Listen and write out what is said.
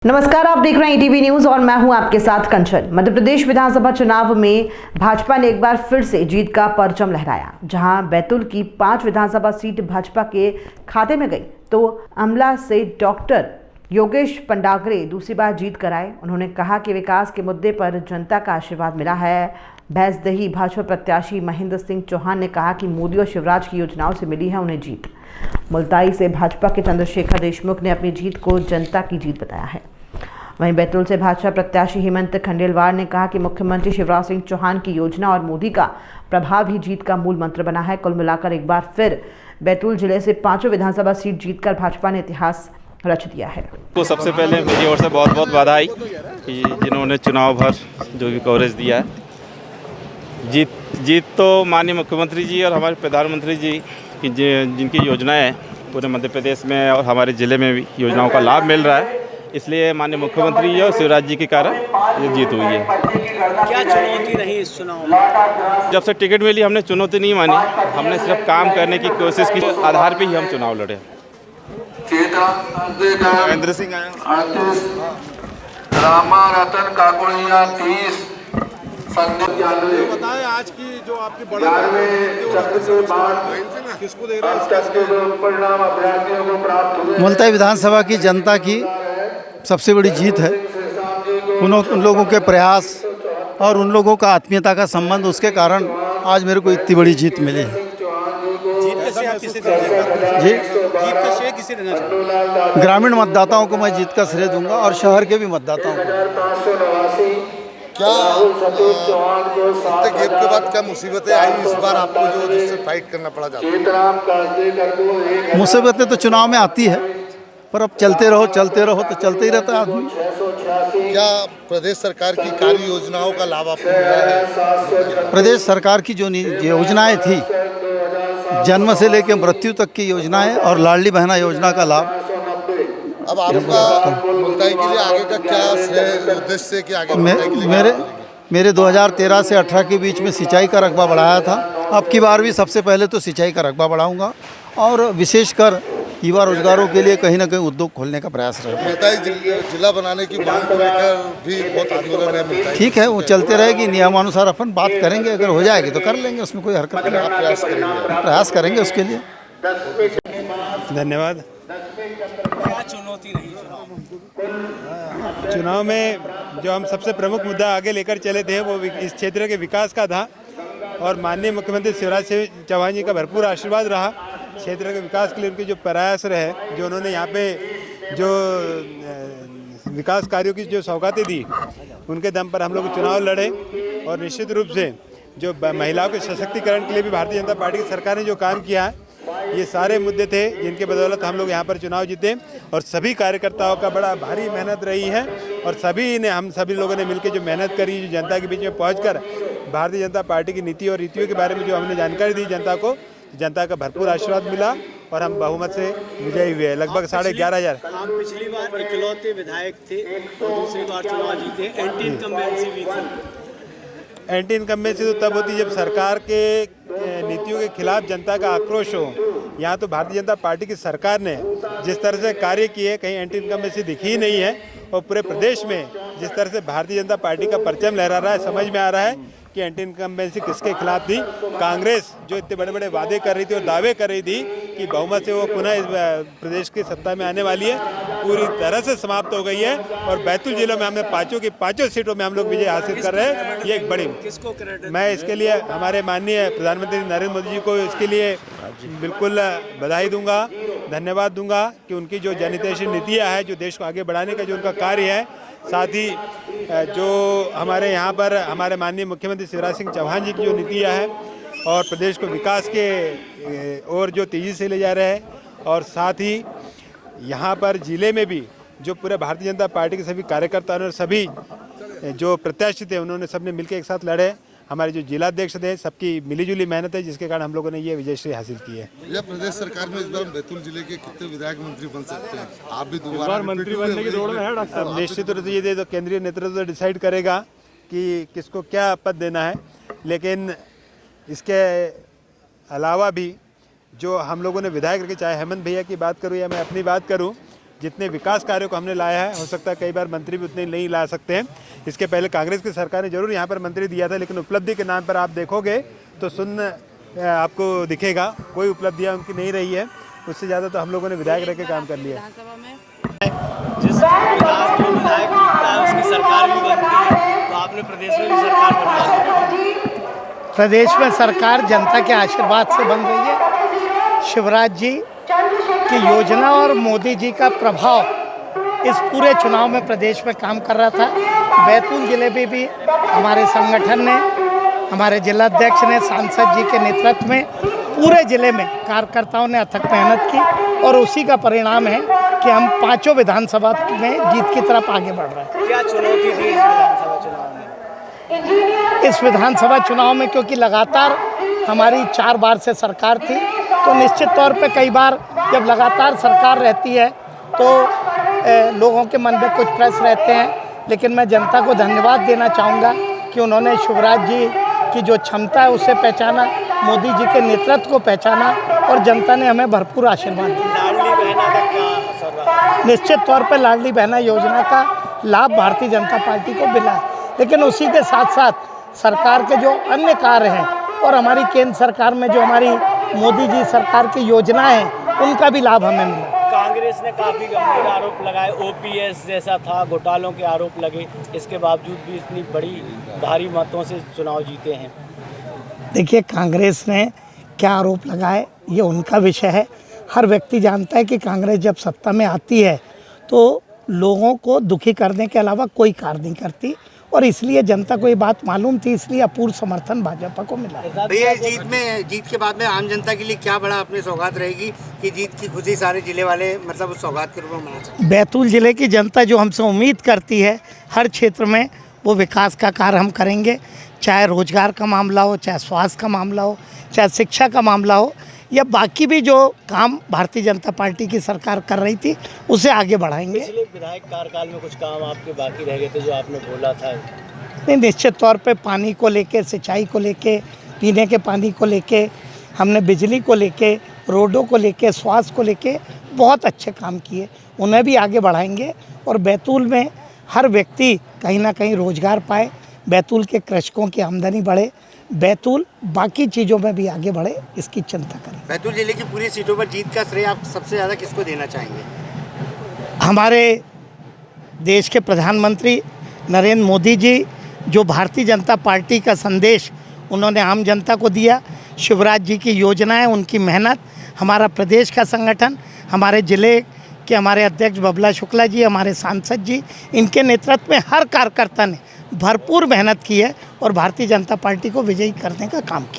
नमस्कार, आप देख रहे हैं ईटीवी न्यूज और मैं हूं आपके साथ कंचन। मध्य प्रदेश विधानसभा चुनाव में भाजपा ने एक बार फिर से जीत का परचम लहराया। जहां बैतूल की 5 विधानसभा सीट भाजपा के खाते में गई तो अमला से डॉक्टर योगेश पंडागरे दूसरी बार जीत कर आए। उन्होंने कहा कि विकास के मुद्दे पर जनता का आशीर्वाद मिला है। भैंसदही भाजपा प्रत्याशी महेंद्र सिंह चौहान ने कहा कि मोदी और शिवराज की योजनाओं से मिली है उन्हें जीत। मुल्ताई से भाजपा के चंद्रशेखर देशमुख ने अपनी जीत को जनता की जीत बताया है। वहीं बैतूल से भाजपा प्रत्याशी हेमंत खंडेलवाल ने कहा कि मुख्यमंत्री शिवराज सिंह चौहान की योजना और मोदी का प्रभाव ही जीत का मूल मंत्र बना है। कुल मिलाकर एक बार फिर बैतूल जिले से 5 विधानसभा सीट जीतकर भाजपा ने इतिहास रच दिया है। तो सबसे पहले मेरी ओर से बहुत बहुत बधाई कि जिन्होंने चुनाव भर जो भी कवरेज दिया है। जीत तो माननीय मुख्यमंत्री जी और हमारे प्रधानमंत्री जी की जिनकी योजनाएं हैं पूरे मध्य प्रदेश में और हमारे ज़िले में भी योजनाओं का लाभ मिल रहा है, इसलिए माननीय मुख्यमंत्री जी और शिवराज जी के कारण ये जीत हुई है। क्या चुनौती रही इस चुनाव में? जब से टिकट मिली हमने चुनौती नहीं मानी, हमने सिर्फ काम करने की कोशिश की, आधार पर ही हम चुनाव लड़े। महेंद्र सिंह रामा रतन काकुड़िया 30 बताएं आज की जो आपकी बड़े चक्र के बाद किसको दे रहे हैं? के जो परिणाम अभ्यर्थियों को प्राप्त हुए मुल्ताई विधानसभा की जनता की सबसे बड़ी जीत है। उन लोगों के प्रयास और उन लोगों का आत्मीयता का संबंध, उसके कारण आज मेरे को इतनी बड़ी जीत मिली है। जीत का श्रेय किसे देना चाहते जी, हैं? जीत का श्रेय किसे देना चाहते हैं? ग्रामीण मतदाताओं को मैं जीत का श्रेय दूंगा और शहर के भी मतदाताओं को। क्या इतने गैप के बाद क्या मुसीबतें आई इस बार आपको जो जिससे फाइट करना पड़ा जाता है? मुसीबतें तो चुनाव में आती है, पर अब चलते रहो तो चलते ही रहता है आदमी। क्या प्रदेश सरकार की कार्य योजनाओं का लाभ आपको मिला है? प्रदेश सरकार की जो योजनाएं थी, जन्म से लेकर मृत्यु तक की योजनाएं और लाडली बहना योजना का लाभ। अब आपका मुल्ताई के लिए आगे का क्या उद्देश्य है कि आगे मुल्ताई के लिए मेरे 2013 से 18 के बीच में सिंचाई का रकबा बढ़ाया था। अब की बार भी सबसे पहले तो सिंचाई का रकबा बढ़ाऊंगा और विशेषकर युवा रोजगारों के लिए कहीं ना कहीं उद्योग खोलने का प्रयास रहेगा। मुल्ताई जिला बनाने की मांग को लेकर भी बहुत आंदोलन है मुल्ताई। ठीक है, वो चलते रहेगी, नियमानुसार अपन बात करेंगे, अगर हो जाएगी तो कर लेंगे, उसमें कोई हरकत नहीं। आप प्रयास करेंगे उसके लिए। धन्यवाद। क्या चुनौती रही चुनाव में जो हम सबसे प्रमुख मुद्दा आगे लेकर चले थे वो इस क्षेत्र के विकास का था और माननीय मुख्यमंत्री शिवराज सिंह चौहान जी का भरपूर आशीर्वाद रहा। क्षेत्र के विकास के लिए उनके जो प्रयास रहे, जो उन्होंने यहाँ पे जो विकास कार्यों की जो सौगातें दी, उनके दम पर हम लोग चुनाव लड़े और निश्चित रूप से जो महिलाओं के सशक्तिकरण के लिए भी भारतीय जनता पार्टी की सरकार ने जो काम किया है, ये सारे मुद्दे थे जिनके बदौलत हम लोग यहाँ पर चुनाव जीते। और सभी कार्यकर्ताओं का बड़ा भारी मेहनत रही है और हम सभी लोगों ने मिलकर जो मेहनत करी, जो जनता के बीच में पहुंचकर भारतीय जनता पार्टी की नीति और रीतियों के बारे में जो हमने जानकारी दी जनता को, जनता का भरपूर आशीर्वाद मिला और हम बहुमत से विजयी हुए। लगभग 11,500। आप पिछली बार इकलौते विधायक थे और दूसरी बार चुनाव जीते। एंटी इनकम्बेंसी भी थी। एंटी इनकम्बेंसी तो तब होती जब सरकार के नीतियों के खिलाफ जनता का आक्रोश हो। यहाँ तो भारतीय जनता पार्टी की सरकार ने जिस तरह से कार्य किए, कहीं एंटी इनकम्बेंसी दिखी ही नहीं है। और पूरे प्रदेश में जिस तरह से भारतीय जनता पार्टी का परचम लहरा रहा है, समझ में आ रहा है कि एंटी इनकम्बेंसी किसके खिलाफ थी। कांग्रेस जो इतने बड़े बड़े वादे कर रही थी और दावे कर रही थी कि बहुमत से वो पुनः इस प्रदेश की सत्ता में आने वाली है, पूरी तरह से समाप्त हो गई है। और बैतूल जिले में हमने 5 सीटों में हम लोग विजय हासिल कर रहे हैं। ये एक बड़ी, किसको क्रेडिट? मैं इसके लिए हमारे माननीय प्रधानमंत्री नरेंद्र मोदी जी को इसके लिए बिल्कुल बधाई दूंगा, धन्यवाद दूंगा कि उनकी जो जनहितैषी नीतियाँ है, जो देश को आगे बढ़ाने का जो उनका कार्य है, साथ ही जो हमारे यहाँ पर हमारे माननीय मुख्यमंत्री शिवराज सिंह चौहान जी की जो नीतियाँ है और प्रदेश को विकास के और जो तेज़ी से ले जा रहे हैं। और साथ ही यहाँ पर ज़िले में भी जो पूरे भारतीय जनता पार्टी के सभी कार्यकर्ताओं और सभी जो प्रत्याशी थे, उन्होंने सबने मिलकर एक साथ लड़े। हमारे जो जिलाध्यक्ष थे, सबकी मिलीजुली मेहनत है, जिसके कारण हम लोगों ने ये विजयश्री हासिल की है। यह प्रदेश सरकार में इस बार बैतूल जिले के कितने विधायक मंत्री बन सकते हैं? आप भी दोबारा मंत्री बनने की दौड़ में है डॉक्टर साहब? निश्चित रूप से ये तो केंद्रीय नेतृत्व डिसाइड करेगा कि किसको क्या पद देना है, लेकिन इसके अलावा भी जो हम लोगों ने विधायक रखे, चाहे हेमंत भैया की बात करूँ या मैं अपनी बात करूँ, जितने विकास कार्यों को हमने लाया है, हो सकता है कई बार मंत्री भी उतने नहीं ला सकते हैं। इसके पहले कांग्रेस की सरकार ने जरूर यहाँ पर मंत्री दिया था, लेकिन उपलब्धि के नाम पर आप देखोगे तो आपको दिखेगा कोई उपलब्धियाँ उनकी नहीं रही है। उससे ज़्यादा तो हम लोगों ने विधायक रह के काम कर लिया। जिस विकास जो विधायक जीतता है उसकी सरकार भी बनती है, तो आपने प्रदेश में भी सरकार बनवाई। प्रदेश में सरकार जनता के आशीर्वाद से बन रही है। शिवराज जी की योजना और मोदी जी का प्रभाव इस पूरे चुनाव में प्रदेश में काम कर रहा था। बैतूल जिले में भी हमारे संगठन ने, हमारे जिलाध्यक्ष ने, सांसद जी के नेतृत्व में पूरे जिले में कार्यकर्ताओं ने अथक मेहनत की और उसी का परिणाम है कि हम 5 विधानसभा में जीत की तरफ आगे बढ़ रहे हैं। क्या चुनौती थी इस विधानसभा चुनाव में? इस विधानसभा चुनाव में क्योंकि लगातार हमारी 4 बार से सरकार थी, तो निश्चित तौर पे कई बार जब लगातार सरकार रहती है तो लोगों के मन में कुछ प्रश्न रहते हैं। लेकिन मैं जनता को धन्यवाद देना चाहूँगा कि उन्होंने शिवराज जी की जो क्षमता है उसे पहचाना, मोदी जी के नेतृत्व को पहचाना और जनता ने हमें भरपूर आशीर्वाद दिया। लाडली बहना का क्या असर रहा? निश्चित तौर पर लाडली बहना योजना का लाभ भारतीय जनता पार्टी को मिला है, लेकिन उसी के साथ साथ सरकार के जो अन्य कार्य हैं और हमारी केंद्र सरकार में जो हमारी मोदी जी सरकार की योजनाएं हैं उनका भी लाभ हमें मिला। कांग्रेस ने काफ़ी गंभीर आरोप लगाए, ओपीएस जैसा था, घोटालों के आरोप लगे, इसके बावजूद भी इतनी बड़ी भारी मतों से चुनाव जीते हैं। देखिए, कांग्रेस ने क्या आरोप लगाए ये उनका विषय है। हर व्यक्ति जानता है कि कांग्रेस जब सत्ता में आती है तो लोगों को दुखी करने के अलावा कोई कार्य नहीं करती और इसलिए जनता को ये बात मालूम थी, इसलिए अपूर्व समर्थन भाजपा को मिला है। भैया, जीत के बाद में आम जनता के लिए क्या बड़ा अपनी सौगात रहेगी कि जीत की खुशी सारे जिले वाले मतलब उस सौगात के रूप में मना सकते? बैतूल जिले की जनता जो हमसे उम्मीद करती है हर क्षेत्र में वो विकास का कार्य हम करेंगे, चाहे रोजगार का मामला हो, चाहे स्वास्थ्य का मामला हो, चाहे शिक्षा का मामला हो, या बाकी भी जो काम भारतीय जनता पार्टी की सरकार कर रही थी उसे आगे बढ़ाएंगे। पिछले विधायक कार्यकाल में कुछ काम आपके बाकी रह गए थे जो आपने बोला था? नहीं, निश्चित तौर पे पानी को लेके, सिंचाई को लेके, पीने के पानी को लेके, हमने बिजली को लेके, रोडों को लेके, स्वास्थ्य को लेके बहुत अच्छे काम किए, उन्हें भी आगे बढ़ाएंगे और बैतूल में हर व्यक्ति कहीं ना कहीं रोजगार पाए, बैतूल के कृषकों की आमदनी बढ़े, बैतूल बाकी चीज़ों में भी आगे बढ़े, इसकी चिंता करें। बैतूल जिले की पूरी सीटों पर जीत का श्रेय आप सबसे ज़्यादा किसको देना चाहेंगे? हमारे देश के प्रधानमंत्री नरेंद्र मोदी जी, जो भारतीय जनता पार्टी का संदेश उन्होंने आम जनता को दिया, शिवराज जी की योजनाएं, उनकी मेहनत, हमारा प्रदेश का संगठन, हमारे ज़िले के हमारे अध्यक्ष बबला शुक्ला जी, हमारे सांसद जी, इनके नेतृत्व में हर कार्यकर्ता ने भरपूर मेहनत की है और भारतीय जनता पार्टी को विजयी करने का काम किया।